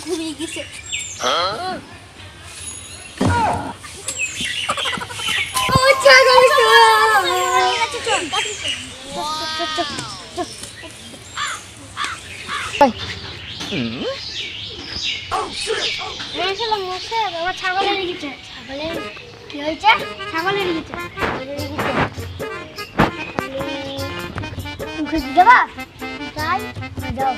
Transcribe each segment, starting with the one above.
ঘুমিয়ে গেছে। আমার ছাগলের গেছে। ছাগলের কি হয়েছে? ছাগলের গেছে। খুঁজে দেবা? যাই যাও।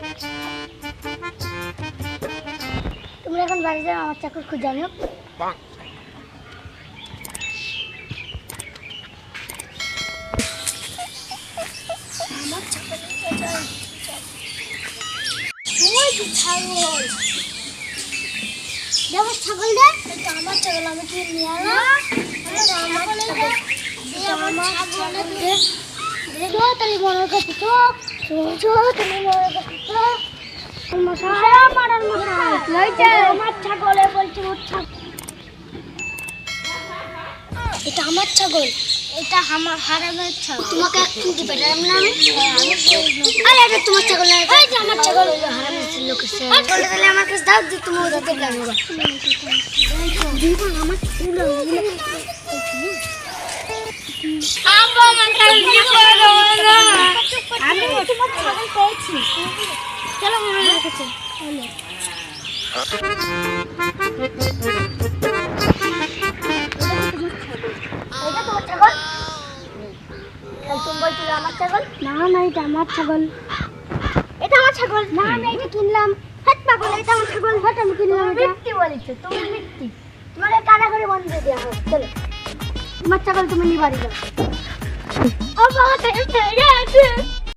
তোমরা এখন বাড়ি যাও, আমার চাকর খুঁজে আনো। ছাগল দেখো, ছাগল রে, এটা আমার ছাগল। আমি কি নিয়ে আলাম? দেখো তাহলে মনে করছি তো তুমি মনে করছি তো আমার ছাগলে বলছি এটা আমার ছাগল। এটা আমার হারামের ছাগল। তোমাকে একটু দিবে না আমি? আরে এটা তোমার ছাগল না, এটা আমার ছাগল। হারামের লোকের ছাগল। তাহলে আমার কাছে দাও, যে তুমি ওদের থেকে আনবা। আমার আমি তোমার ছাগল পেয়েছি। চলো মনে রেখেছে। আমার ছাগল না, না এটা আমার ছাগল। এটা আমার ছাগল না, আমি এটা কিনলাম। হাত পাগল, এটা আমার ছাগল। হাত আমি কিনলাম। মিথ্যে বলেছো তুমি, মিথ্যে। তোমাকে কানা করে বন্ধ করে দেওয়া হবে। চলো তোমার ছাগল তুমি নিয়ে বাড়ি যাও। ও বাবা,